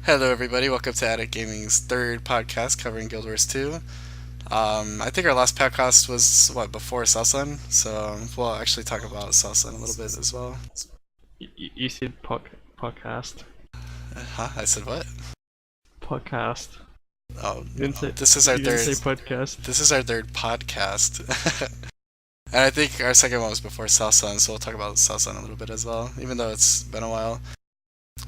Hello, everybody. Welcome to AddiktGaming's third podcast covering Guild Wars 2. I think our last podcast was, before Celson? So we'll actually talk about Celson a little bit as well. You said podcast. Huh? I said what? Podcast. Oh, You didn't say, this is our you didn't third. say podcast. This is our third podcast. And I think our second one was before Celson, so we'll talk about Celson a little bit as well, even though it's been a while.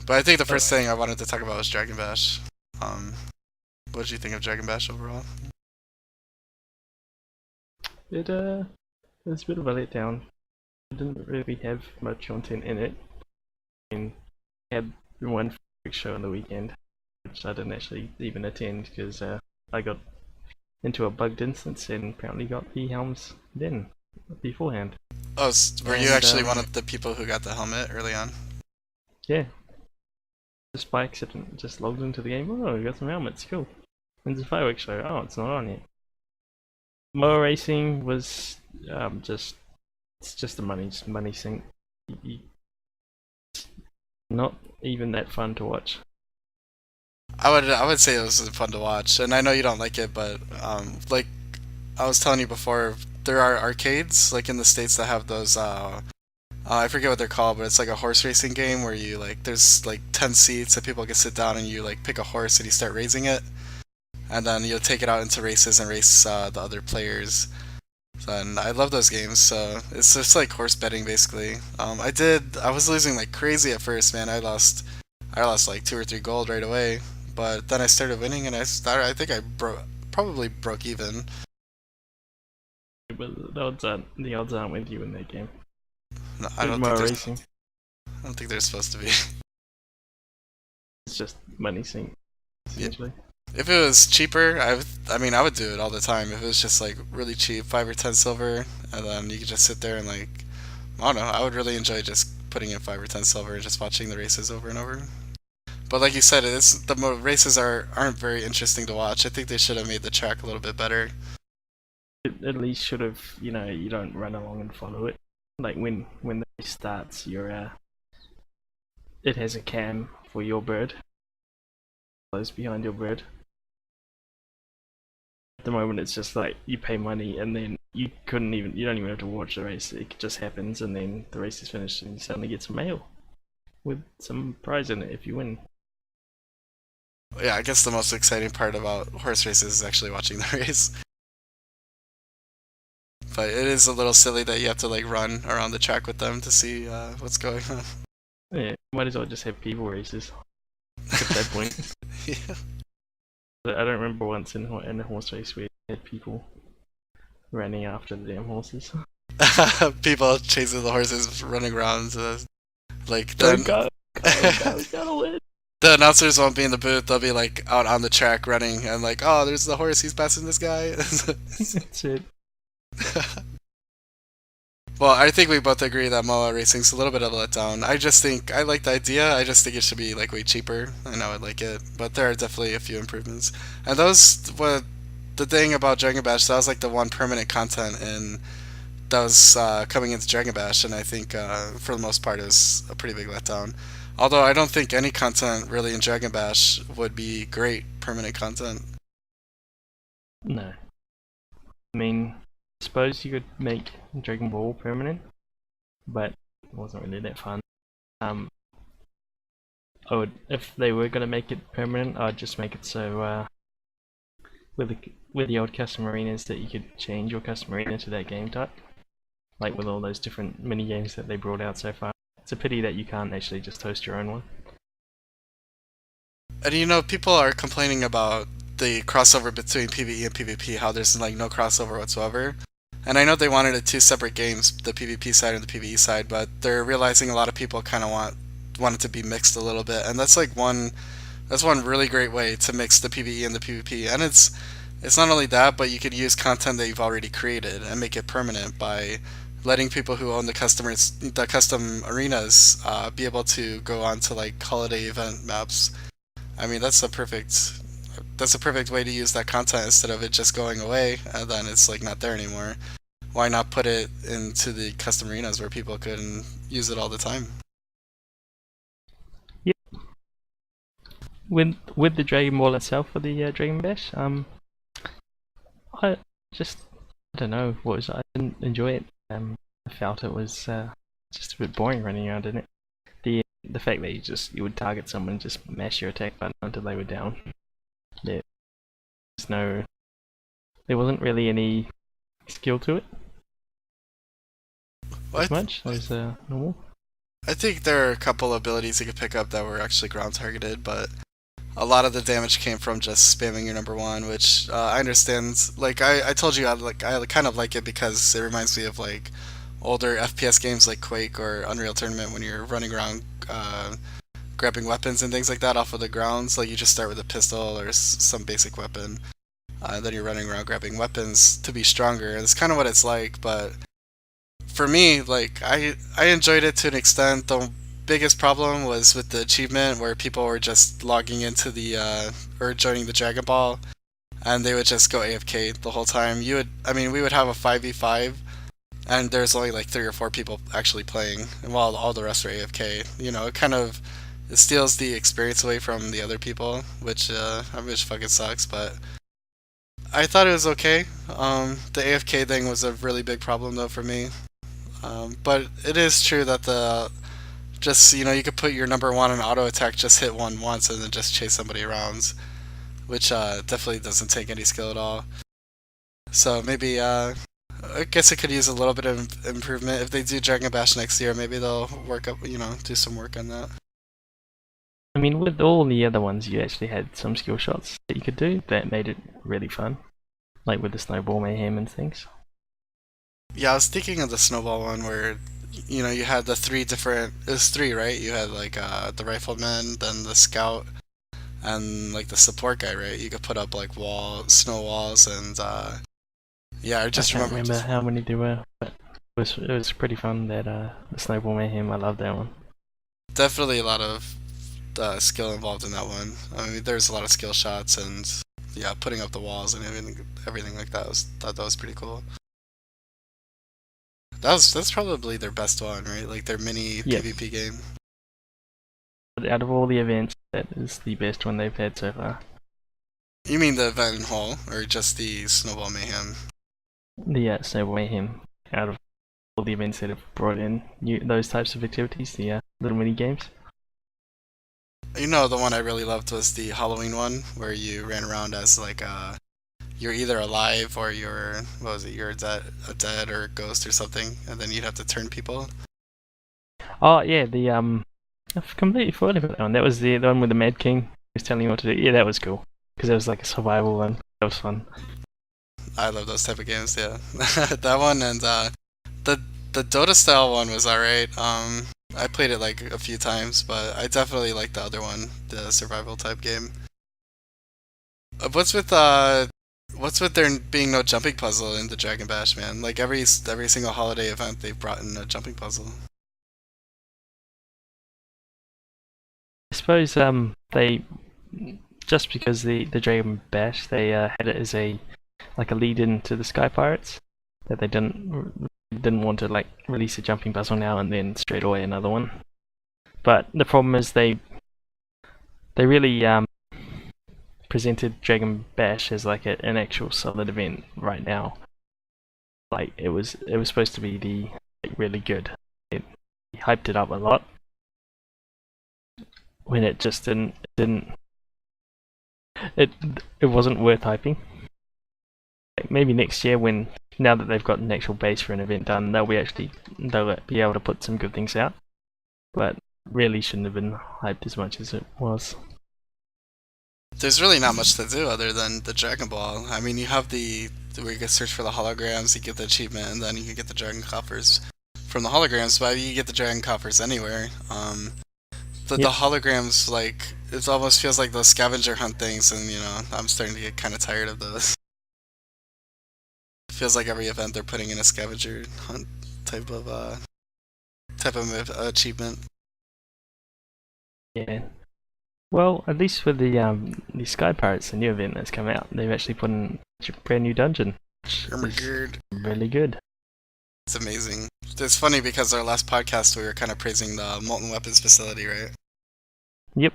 But I think the first thing I wanted to talk about was Dragon Bash. What did you think of Dragon Bash overall? It was a bit of a letdown. It didn't really have much content in it. And had one show on the weekend, which I didn't actually even attend because I got into a bugged instance and apparently got the helms then beforehand. Oh, were you And actually one of the people who got the helmet early on? yeah, just by accident, just logged into the game. Oh, we got some helmets, cool. When's the fireworks show? Oh, it's not on yet. Motor racing was it's just a money sink. Not even that fun to watch. I would say it was fun to watch, and I know you don't like it, but like I was telling you before, there are arcades like in the states that have those. I forget what they're called, but it's like a horse racing game where you like there's like 10 seats and people can sit down and you like pick a horse and you start raising it, and then you'll take it out into races and race the other players. And I love those games, so it's just like horse betting basically. I was losing like crazy at first, man. I lost like 2 or 3 gold right away, but then I started winning and I think probably broke even. But the odds aren't with you in that game. No, In motor racing, I don't think they're supposed to be. it's just money sink Yeah. essentially. If it was cheaper, I would do it all the time. If it was just like really cheap, 5 or 10 silver, and then you could just sit there and like, I don't know, I would really enjoy just putting in 5 or 10 silver and just watching the races over and over. But like you said, races aren't very interesting to watch. I think they should have made the track a little bit better. It at least should have, you don't run along and follow it. Like when the race starts, it has a cam for your bird, close behind your bird. At the moment, it's just like you pay money and then you don't even have to watch the race. It just happens, and then the race is finished, and you suddenly get some mail with some prize in it if you win. Yeah, I guess the most exciting part about horse races is actually watching the race. But it is a little silly that you have to like run around the track with them to see what's going on. Yeah, might as well just have people races at that point. Yeah. I don't remember once in a horse race where you had people running after the damn horses. People chasing the horses, running around. Like Go, then, go, go, go, win. the announcers won't be in the booth. They'll be like out on the track running and like, oh, there's the horse. He's passing this guy. That's it. Well, I think we both agree that MOA racing's a little bit of a letdown. I just think I like the idea. I just think it should be like way cheaper. I know I like it, but there are definitely a few improvements. And those what the thing about Dragon Bash. That was like the one permanent content in that was coming into Dragon Bash, and I think for the most part it was a pretty big letdown. Although I don't think any content really in Dragon Bash would be great permanent content. No. I mean, I suppose you could make Dragon Ball permanent, but it wasn't really that fun. If they were gonna make it permanent, I'd just make it so with the old custom arenas that you could change your custom arena to that game type, like with all those different mini games that they brought out so far. It's a pity that you can't actually just host your own one. And people are complaining about the crossover between PvE and PvP, how there's like no crossover whatsoever. And I know they wanted it two separate games, the PvP side and the PvE side, but they're realizing a lot of people kind of want it to be mixed a little bit, and that's one really great way to mix the PvE and the PvP. And it's not only that, but you could use content that you've already created and make it permanent by letting people who own the custom arenas be able to go on to like holiday event maps. I mean, that's a perfect way to use that content instead of it just going away and then it's like not there anymore. Why not put it into the custom arenas where people can use it all the time? Yeah, with the Dragon Ball itself for the Dragon Bash, I just I don't know what was I didn't enjoy it. I felt it was just a bit boring running around in it. The fact that you would target someone and just mash your attack button until they were down. There's no there wasn't really any skill to it as What? much as normal. I think there are a couple abilities you could pick up that were actually ground targeted, but a lot of the damage came from just spamming your number one, which I understand. Like I told you, I kind of like it because it reminds me of like older FPS games like Quake or Unreal Tournament when you're running around grabbing weapons and things like that off of the ground. So you just start with a pistol or some basic weapon, then you're running around grabbing weapons to be stronger. It's kind of what it's like, but for me, like I enjoyed it to an extent. The biggest problem was with the achievement where people were just logging into the or joining the Dragon Ball, and they would just go AFK the whole time. I mean, we would have a 5v5, and there's only like 3 or 4 people actually playing, and while all the rest are AFK. It steals the experience away from the other people, which fucking sucks. But I thought it was okay. The AFK thing was a really big problem though for me. But it is true that you could put your number one on auto attack, just hit one once, and then just chase somebody around, which definitely doesn't take any skill at all. So maybe I guess it could use a little bit of improvement if they do Dragon Bash next year. Maybe they'll do some work on that. I mean, with all the other ones, you actually had some skill shots that you could do that made it really fun, like with the Snowball Mayhem and things. Yeah, I was thinking of the snowball one where you had the three different. It was three, right? You had like the rifleman, then the scout, and like the support guy, right? You could put up like snow walls, and yeah, I just I can't remember. remember how many there were, but it was pretty fun. That the Snowball Mayhem, I love that one. Definitely a lot of skill involved in that one. I mean, there's a lot of skill shots, and yeah, putting up the walls and everything like that. Thought that was pretty cool. That's probably their best one, right? Like their mini Yes. PvP game. But out of all the events, that is the best one they've had so far. You mean the event in whole, or just the Snowball Mayhem? The Snowball Mayhem, out of all the events that have brought in those types of activities, the little mini games. The one I really loved was the Halloween one, where you ran around as like you're either alive or what was it? You're a dead or a ghost or something, and then you'd have to turn people. Oh yeah, I've completely forgot about that one. That was the one with the Mad King who was telling you what to do. Yeah, that was cool because it was like a survival one. That was fun. I love those type of games. Yeah, that one and the the Dota style one was alright. I played it like a few times, but I definitely like the other one, the survival type game. Uh, What's with uh what's with there being no jumping puzzle in the Dragon Bash, man? Like every single holiday event they've brought in a jumping puzzle. I suppose they just because the Dragon Bash they had it as a like a lead in to the Sky Pirates that they didn't want to like release a jumping puzzle now and then straight away another one. But the problem is they really presented Dragon Bash as like an actual solid event right now. Like it was supposed to be the like, really good. It hyped it up a lot when it just didn't it it wasn't worth hyping. Like maybe next year when now that they've got an actual base for an event done, they'll be able to put some good things out. But really shouldn't have been hyped as much as it was. There's really not much to do other than the Dragon Ball. I mean, you have where you can search for the holograms, you get the achievement, and then you can get the Dragon Coffers from the holograms. But you get the Dragon Coffers anywhere. The Yep. holograms, like it almost feels like those scavenger hunt things, and I'm starting to get kind of tired of those. It feels like every event they're putting in a scavenger hunt type of achievement. Yeah. Well, at least with the Sky Pirates, the new event that's come out, they've actually put in a brand new dungeon, which Oh my is god, really good. it's amazing. It's funny because our last podcast we were kind of praising the Molten Weapons facility, right? Yep.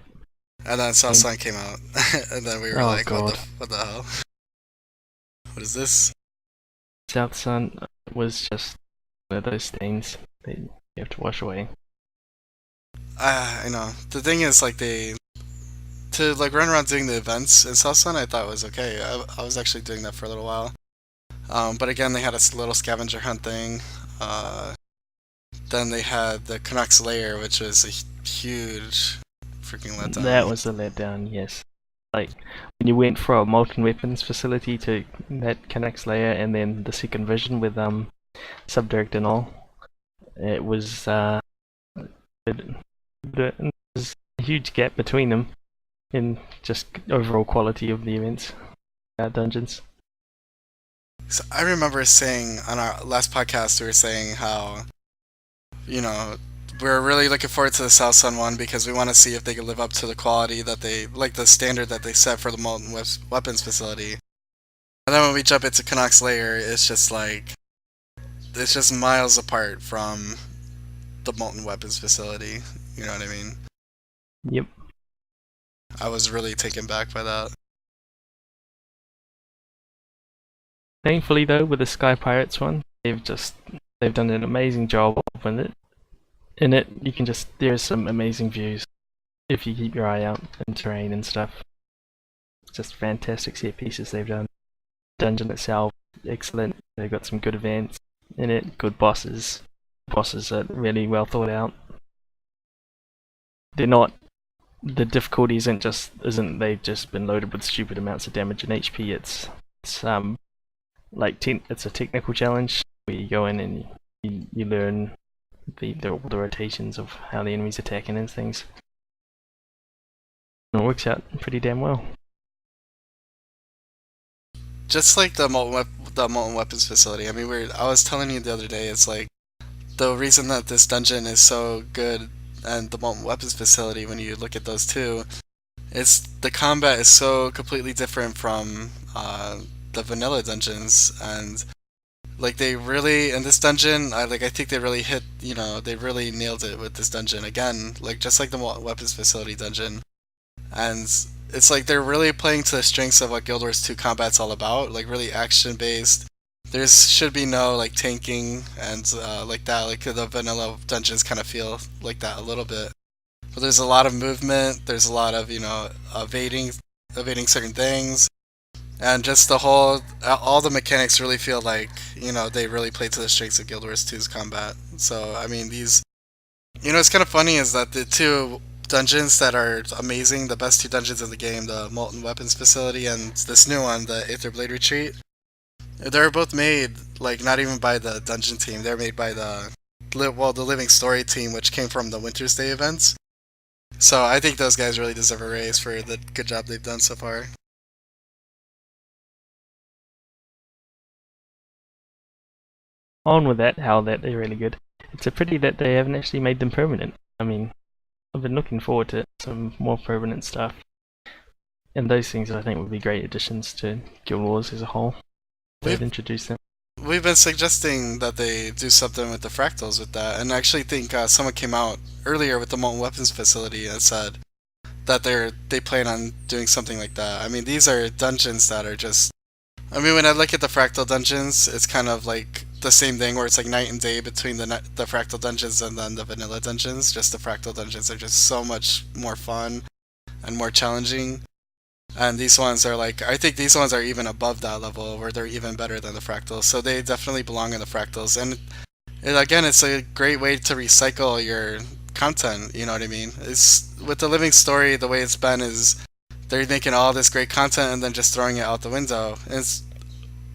And then South And Sun came out, and then we were oh like, god, what the hell? What is this? South Sun was just one of those things that you have to wash away. I know. The thing is, like, to like run around doing the events in South Sun, I thought was okay. I was actually doing that for a little while. But again, they had a little scavenger hunt thing. Uh, then they had the Canucks layer, which was a huge freaking That letdown. was the letdown, yes. Like when you went from a molten weapons facility to that Canucks layer, and then the second vision with subdirect and all, it was it, there was a huge gap between them in just overall quality of the events, dungeons. So I remember saying on our last podcast, we were saying how, you know, we're really looking forward to the South Sun one because we want to see if they can live up to the quality that they, like the standard that they set for the molten weapons facility. And then when we jump into Canucks layer, it's just like, it's just miles apart from the molten weapons facility. You know what I mean? Yep. I was really taken back by that. Thankfully though, with the Sky Pirates one, they've done an amazing job with it. In it, you can just there's some amazing views if you keep your eye out and terrain and stuff. Just fantastic set pieces they've done. Dungeon itself, excellent. They've got some good events in it, good bosses. Bosses are really well thought out. They're not the difficulty isn't they've just been loaded with stupid amounts of damage and HP. It's it's a technical challenge where you go in and you learn all the rotations of how the enemy's attacking and things. And it works out pretty damn well. Just like the molten weapons facility. I mean, I was telling you the other day, it's like the reason that this dungeon is so good and the molten weapons facility, when you look at those two, it's the combat is so completely different from the vanilla dungeons, and like they really in this dungeon, I think they really hit, they really nailed it with this dungeon again, like just like the weapons facility dungeon, and it's like they're really playing to the strengths of what Guild Wars 2 combat's all about, like really action based. There should be no like tanking and like that, like the vanilla dungeons kind of feel like that a little bit. But there's a lot of movement. There's a lot of evading certain things, and just the whole all the mechanics really feel like they really play to the strengths of Guild Wars 2's combat. So I mean these, it's kind of funny is that the two dungeons that are amazing, the best two dungeons in the game, the Molten Weapons Facility and this new one, the Aether Blade Retreat, they're both made like not even by the dungeon team. They're made by the Living Story team, which came from the Winter's Day events. So I think those guys really deserve a raise for the good job they've done so far. On with that, how that they're really good. It's a pity that they haven't actually made them permanent. I mean, I've been looking forward to some more permanent stuff. And those things I think would be great additions to Guild Wars as a whole. They'd We've introduce them. we've been suggesting that they do something with the fractals with that, and I actually think someone came out earlier with the Molten Weapons Facility and said that they plan on doing something like that. I mean, these are dungeons that are just. I mean, when I look at the fractal dungeons, it's kind of like the same thing where it's like night and day between the fractal dungeons and then the vanilla dungeons. Just the fractal dungeons are just so much more fun and more challenging. And these ones are like, I think these ones are even above that level where they're even better than the fractals. So they definitely belong in the fractals. And again, it's a great way to recycle your content. You know what I mean? It's with the Living Story, the way it's been is they're making all this great content and then just throwing it out the window. And it's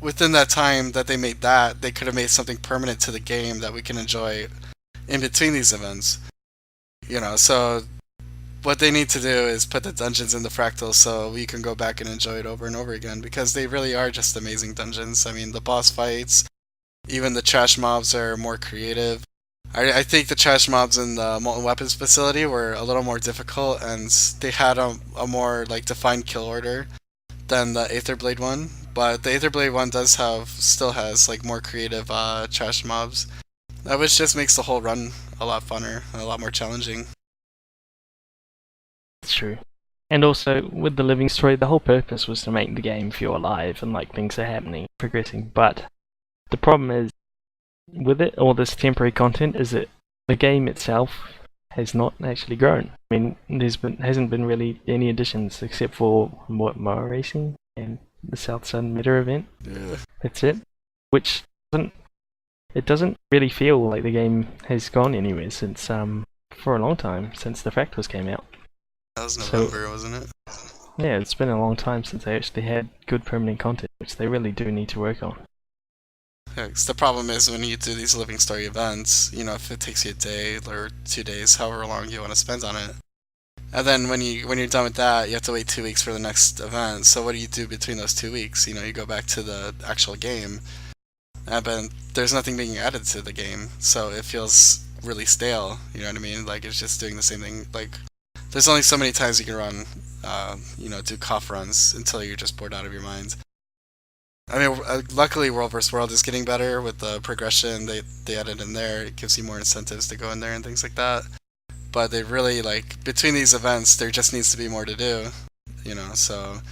within that time that they made that, they could have made something permanent to the game that we can enjoy in between these events. So what they need to do is put the dungeons in the fractals so we can go back and enjoy it over and over again because they really are just amazing dungeons. I mean, the boss fights, even the trash mobs are more creative. I think the trash mobs in the Molten Weapons Facility were a little more difficult and they had a more like defined kill order than the Aether Blade one. But the Aether Blade one still has like more creative trash mobs, which just makes the whole run a lot funner and a lot more challenging. It's true. And also, with the living story, the whole purpose was to make the game feel alive and like things are happening, progressing. But the problem is, with it, all this temporary content, is that the game itself has not actually grown. I mean, hasn't been really any additions except for Moa Racing and the South Sun Meta event. Yeah. That's it. Which doesn't really feel like the game has gone anywhere since for a long time, since the Fractals came out. That was So November, wasn't it? yeah, it's been a long time since they actually had good permanent content, which they really do need to work on. Yeah, 'cause the problem is when you do these living story events, if it takes you a day or 2 days, however long you want to spend on it, and then when you're done with that, you have to wait 2 weeks for the next event. So what do you do between those 2 weeks? You go back to the actual game, but there's nothing being added to the game, so it feels really stale. You know what I mean? Like it's just doing the same thing. Like there's only so many times you can run, do cough runs until you're just bored out of your mind. I mean, luckily World vs. World is getting better with the progression they added in there. It gives you more incentives to go in there and things like that. But they really between these events, there just needs to be more to do. So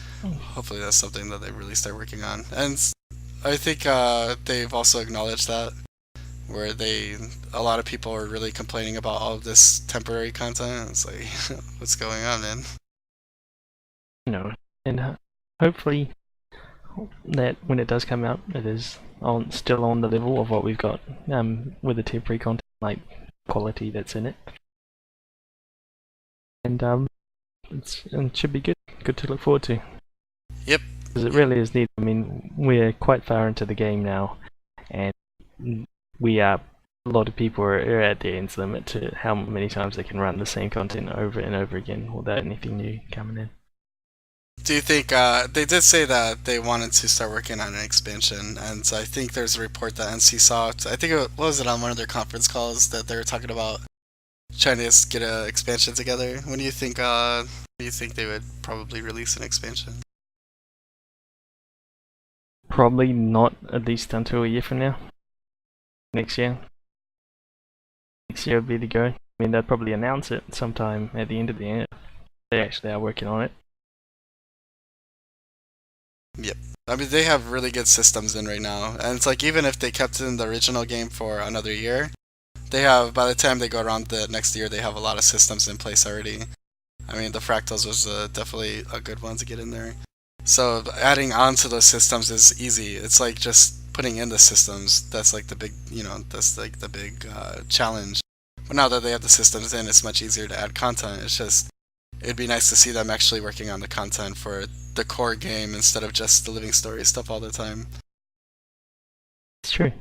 hopefully that's something that they really start working on. And I think they've also acknowledged that, where a lot of people are really complaining about all of this temporary content. It's like, what's going on, man? And hopefully that when it does come out, it is still on the level of what we've got with the temporary content, like quality that's in it. And it should be good to look forward to. Yep. Because it really is neat. I mean, we're quite far into the game now, and a lot of people are at their end's limit to how many times they can run the same content over and over again without anything new coming in. Do you think they did say that they wanted to start working on an expansion? And so I think there's a report that NCSoft, I think was it on one of their conference calls that they were talking about trying to get an expansion together. When do you think they would probably release an expansion? Probably not at least until a year from now. Next year. Next year would be the go. I mean, they'd probably announce it sometime at the end of the year. They actually are working on it. Yep. I mean, they have really good systems in right now. And it's like, even if they kept it in the original game for another year, by the time they go around the next year, they have a lot of systems in place already. I mean, the Fractals was definitely a good one to get in there. So adding on to those systems is easy. It's like just putting in the systems. That's like the big challenge. But now that they have the systems in, it's much easier to add content. It'd be nice to see them actually working on the content for the core game instead of just the living story stuff all the time. It's true.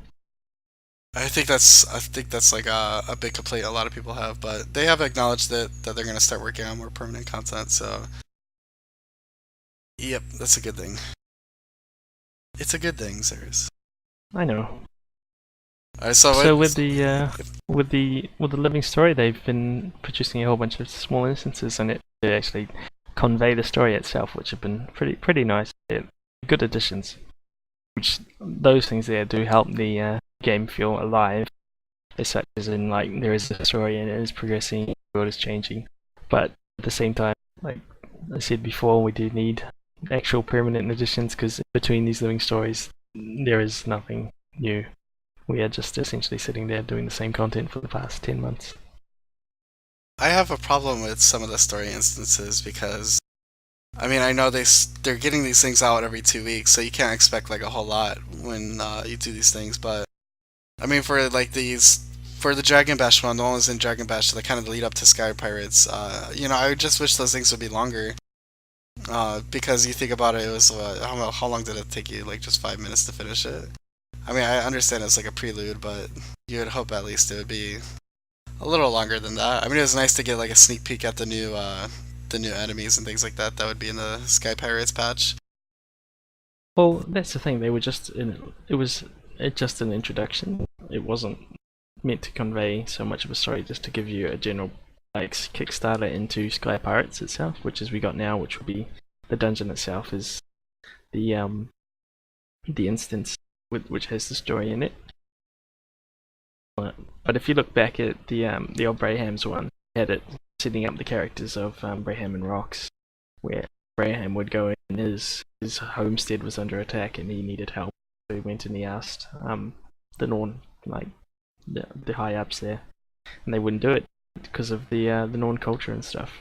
I think that's like a big complaint a lot of people have, but they have acknowledged that they're going to start working on more permanent content. So, yep, that's a good thing. It's a good thing, Cyrus. I know. Alright, so with the living story, they've been producing a whole bunch of small instances in it to actually convey the story itself, which have been pretty nice. They're good additions. Which those things there do help the game feel alive, as such as in like there is a story and it is progressing, the world is changing. But at the same time, like I said before, we do need actual permanent additions because between these living stories, there is nothing new. We are just essentially sitting there doing the same content for the past 10 months. I have a problem with some of the story instances because, I mean, I know they're getting these things out every 2 weeks, so you can't expect like a whole lot when you do these things. But I mean, for the Dragon Bash one, the one was in Dragon Bash, the kind of lead up to Sky Pirates. I just wish those things would be longer. Because you think about it, it was how long did it take you? Like just 5 minutes to finish it. I mean, I understand it's like a prelude, but you would hope at least it would be a little longer than that. I mean, it was nice to get like a sneak peek at the new enemies and things like that that would be in the Sky Pirates patch. Well, that's the thing. It was just an introduction. It wasn't meant to convey so much of a story, just to give you a general like kickstarter into Sky Pirates itself, which is we got now, which will be the dungeon itself is the instance which has the story in it. But if you look back at the old Braham's one, had it setting up the characters of Braham and Rox, where Braham would go in, and his homestead was under attack and he needed help. So he went and he asked the Norn, like the high ups there, and they wouldn't do it because of the Norn culture and stuff.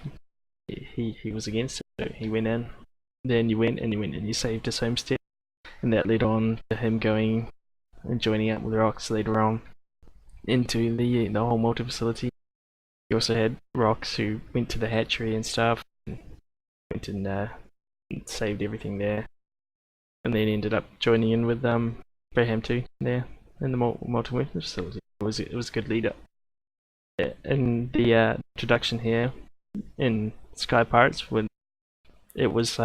He was against it. So he went in. Then you went and you saved his homestead, and that led on to him going and joining up with Rox later on into the whole Molten facility. You also had Rox who went to the hatchery and stuff, and went and saved everything there, and then ended up joining in with Braham too there in the Molten Weapon facility. It was a good lead up. In the introduction here in Sky Pirates, when it was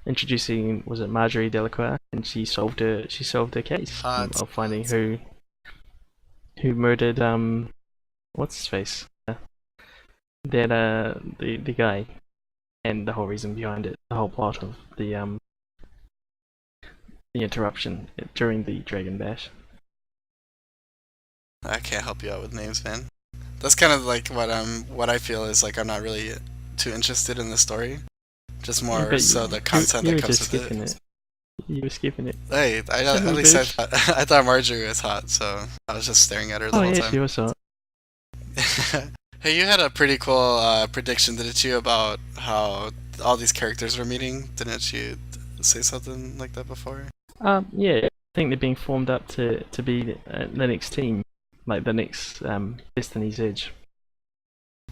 introducing, was it Marjorie Delacroix, and she solved her case of finding who murdered what's his face, the guy, and the whole reason behind it, the whole plot of the interruption during the Dragon Bash. I can't help you out with names, man. That's kind of like what I feel is like I'm not really too interested in the story. Just more so the content that comes with it. You were skipping it. Hey, at least I thought Marjorie was hot, so I was just staring at her the whole time. She was hot. Hey, you had a pretty cool prediction, didn't you, about how all these characters were meeting? Didn't you say something like that before? Yeah, I think they're being formed up to be the next team, like the next Destiny's Edge.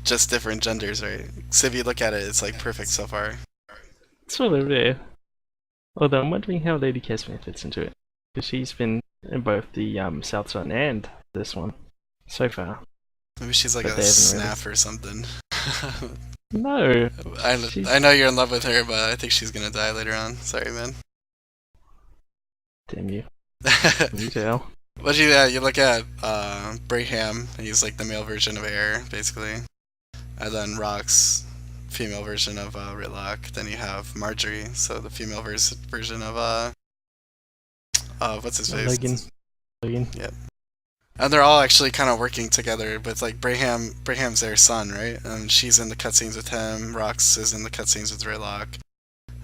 Just different genders, right? So if you look at it, it's like perfect so far. Sort of there. Although I'm wondering how Lady Casman fits into it, because she's been in both the South Sun and this one so far. Maybe she's like a snap or something. No. I know you're in love with her, but I think she's gonna die later on. Sorry, man. Damn you. You tell. But you look at Braham, he's like the male version of Air, basically. And then Rox, female version of Ritlock. Then you have Marjorie, so the female version of what's his face? Logan. Yep. And they're all actually kind of working together, but like Braham's their son, right? And she's in the cutscenes with him. Rox is in the cutscenes with Ritlock.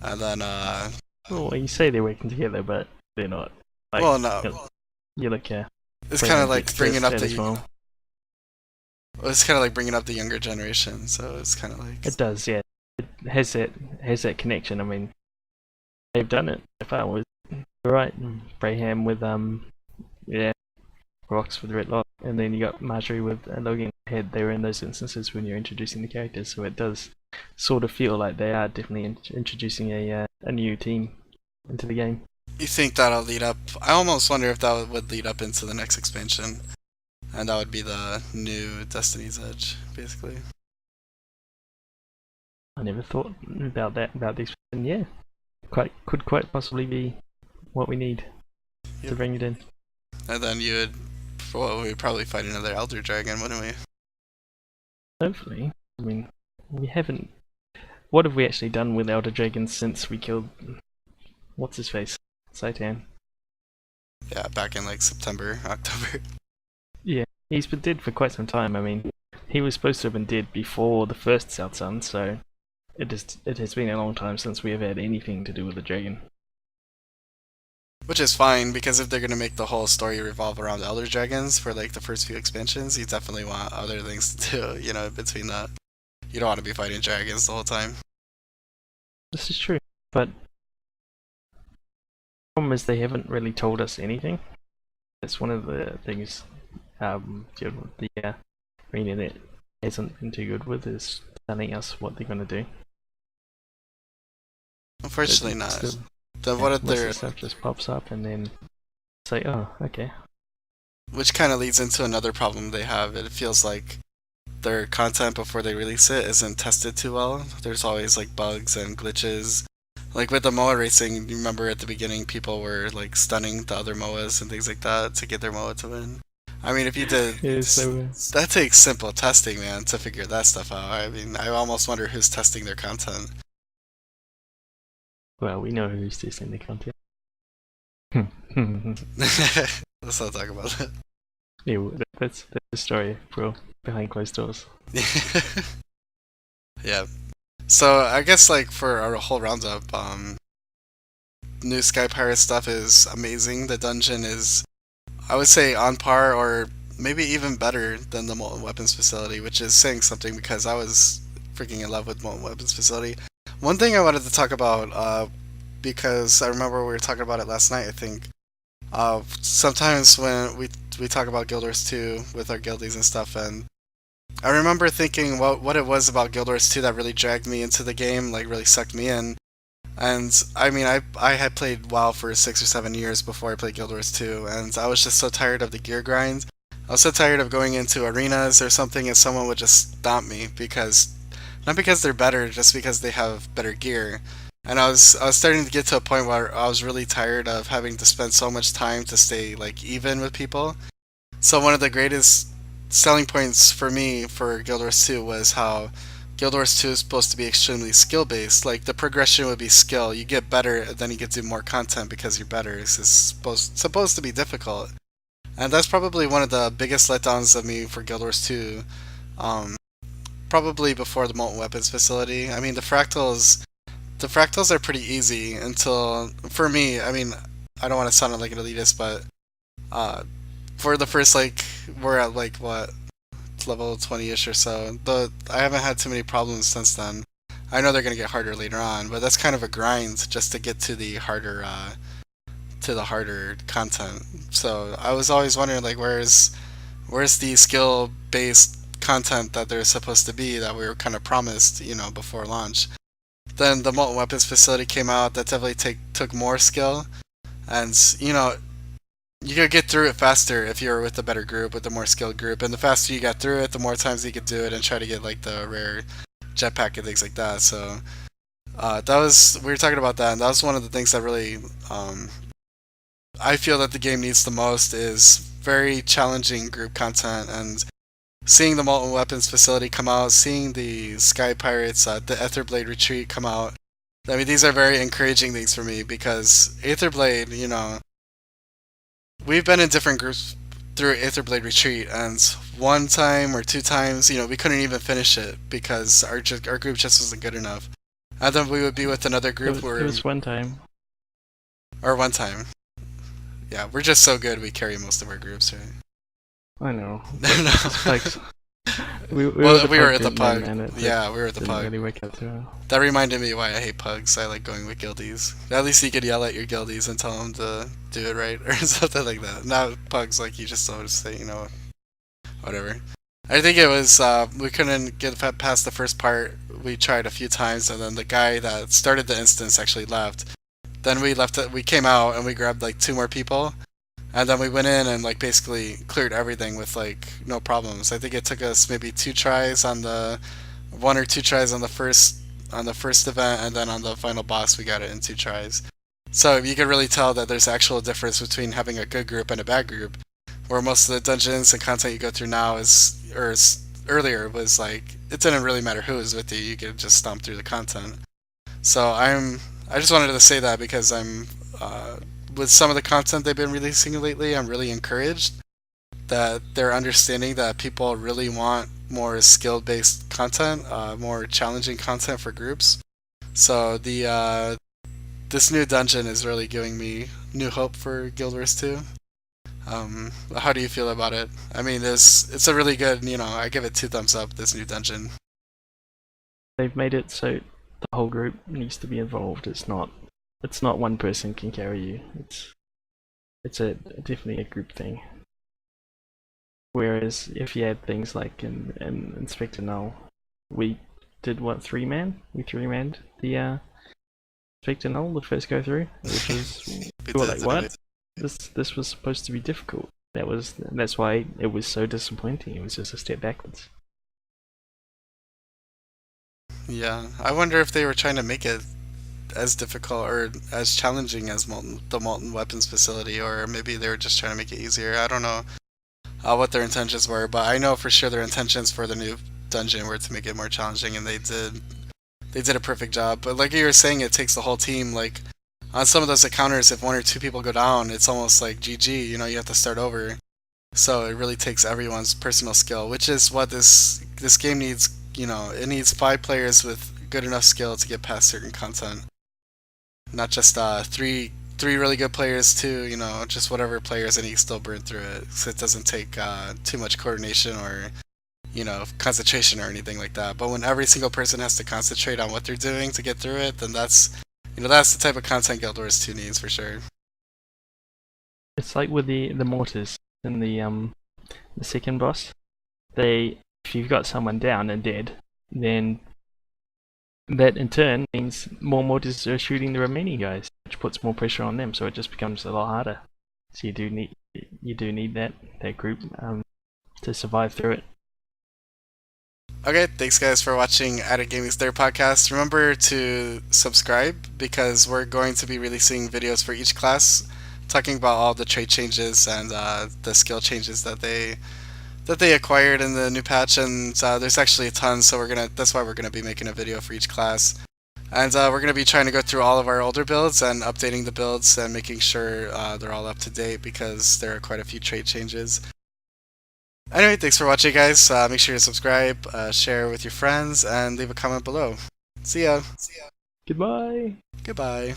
And then well, you say they're working together, but they're not. Like, well, no. You look here. It's kind of like bringing up the. Well, it's kind of like bringing up the younger generation, so it's kind of like. It does, yeah. It has that connection. I mean, they've done it. If I was right, Braham with yeah, Rox with Ritlock, and then you got Marjorie with Logan Head. They were in those instances when you're introducing the characters, so it does sort of feel like they are definitely introducing a new team into the game. You think that'll lead up? I almost wonder if that would lead up into the next expansion, and that would be the new Destiny's Edge, basically. I never thought about that about the expansion. Yeah, could quite possibly be what we need to bring it in. And then we'd probably fight another Elder Dragon, wouldn't we? Hopefully. I mean, we haven't. What have we actually done with Elder Dragons since we killed what's his face? Saitan. Yeah, back in like September, October. Yeah, he's been dead for quite some time. I mean, he was supposed to have been dead before the first South Sun, so it has been a long time since we have had anything to do with the dragon. Which is fine, because if they're gonna make the whole story revolve around Elder Dragons for like the first few expansions, you definitely want other things to do, between that. You don't want to be fighting dragons the whole time. This is true, but the problem is they haven't really told us anything. That's one of the things the internet hasn't been too good with, is telling us what they're going to do. Unfortunately not. What if their stuff just pops up and then say, oh, okay. Which kind of leads into another problem they have. It feels like their content before they release it isn't tested too well. There's always like bugs and glitches. Like with the MOA racing, you remember at the beginning people were like stunning the other MOAs and things like that to get their MOA to win. I mean, if you did, that takes simple testing, man, to figure that stuff out. I mean, I almost wonder who's testing their content. Well, we know who's testing the content. Let's not talk about that. Yeah, that's the story, bro. Behind closed doors. Yeah. So I guess like for our whole roundup, new Sky Pirate stuff is amazing. The dungeon is, I would say, on par or maybe even better than the Molten Weapons Facility, which is saying something because I was freaking in love with Molten Weapons Facility. One thing I wanted to talk about, because I remember we were talking about it last night, I think. Sometimes when we talk about Guild Wars 2 with our guildies and stuff, and I remember thinking what it was about Guild Wars 2 that really dragged me into the game, like really sucked me in. And I mean, I had played WoW for 6 or 7 years before I played Guild Wars 2, and I was just so tired of the gear grind. I was so tired of going into arenas or something and someone would just stomp me because, not because they're better, just because they have better gear. And I was starting to get to a point where I was really tired of having to spend so much time to stay like even with people. So one of the greatest selling points for me for Guild Wars 2 was how Guild Wars 2 is supposed to be extremely skill based. Like the progression would be skill. You get better, then you get to do more content because you're better. It's supposed to be difficult, and that's probably one of the biggest letdowns of me for Guild Wars 2. Um, Probably before the Molten Weapons Facility. I mean, the fractals are pretty easy until for me. I mean, I don't want to sound like an elitist, but uh, for the first like we're at like what level 20ish or so. I haven't had too many problems since then. I know they're gonna get harder later on, but that's kind of a grind just to get to the harder content. So I was always wondering like where's the skill based content that there's supposed to be that we were kind of promised, before launch. Then the Molten Weapons Facility came out. That definitely took more skill, and you could get through it faster if you were with a better group, with a more skilled group. And the faster you got through it, the more times you could do it and try to get like the rare jetpack and things like that. So that was we were talking about that, and that was one of the things that really I feel that the game needs the most is very challenging group content. And seeing the Molten Weapons Facility come out, seeing the Sky Pirates, the Aetherblade Retreat come out. I mean, these are very encouraging things for me because Aetherblade, we've been in different groups through Aetherblade Retreat, and one time or two times, we couldn't even finish it because our group just wasn't good enough. And then we would be with another group It was one time. or one time. Yeah, we're just so good we carry most of our groups, right? I know. No. Like, we Well, we were at the group, pug. man, Yeah, we were at the didn't pug. really work out too well. That reminded me why I hate pugs. I like going with guildies. At least you could yell at your guildies and tell them to do it right or something like that. Not pugs, like you just don't say, whatever. I think it was we couldn't get past the first part. We tried a few times, and then the guy that started the instance actually left. Then we left it. We came out and we grabbed like two more people, and then we went in and like basically cleared everything with like no problems. I think it took us maybe two tries on the one or two tries on the first event, and then on the final boss we got it in two tries. So you can really tell that there's actual difference between having a good group and a bad group. Where most of the dungeons and content you go through now earlier was like it didn't really matter who was with you. You could just stomp through the content. So I just wanted to say that because I'm with some of the content they've been releasing lately, I'm really encouraged that they're understanding that people really want more skill-based content, more challenging content for groups. So the this new dungeon is really giving me new hope for Guild Wars 2. How do you feel about it? I mean, it's a really good, I give it two thumbs up. This new dungeon. They've made it so the whole group needs to be involved. It's not one person can carry you. It's definitely a group thing. Whereas if you had things like in Inspector Null, we did what, three-man? We three-manned the Inspector Null the first go through, which was we were like, what? This was supposed to be difficult. That's why it was so disappointing. It was just a step backwards. Yeah, I wonder if they were trying to make it as difficult or as challenging as the Molten Weapons Facility, or maybe they were just trying to make it easier. I don't know what their intentions were, but I know for sure their intentions for the new dungeon were to make it more challenging, and they did. They did a perfect job. But like you were saying, it takes the whole team. Like on some of those encounters, if one or two people go down, it's almost like GG. You have to start over. So it really takes everyone's personal skill, which is what this game needs. It needs 5 players with good enough skill to get past certain content. Not just three really good players too. Just whatever players, and you can still burn through it. So it doesn't take too much coordination or concentration or anything like that. But when every single person has to concentrate on what they're doing to get through it, then that's the type of content Guild Wars 2 needs for sure. It's like with the mortars in the second boss. If you've got someone down and dead, then that in turn means more mortars are shooting the remaining guys, which puts more pressure on them. So it just becomes a lot harder. So you do need that group to survive through it. Okay, thanks guys for watching AddiktGaming's third podcast. Remember to subscribe because we're going to be releasing videos for each class, talking about all the trait changes and the skill changes that they acquired in the new patch. And there's actually a ton, so that's why we're gonna be making a video for each class. And we're gonna be trying to go through all of our older builds and updating the builds and making sure they're all up to date because there are quite a few trait changes. Anyway, thanks for watching, guys. Make sure to subscribe, share with your friends, and leave a comment below. See ya. Goodbye. Goodbye.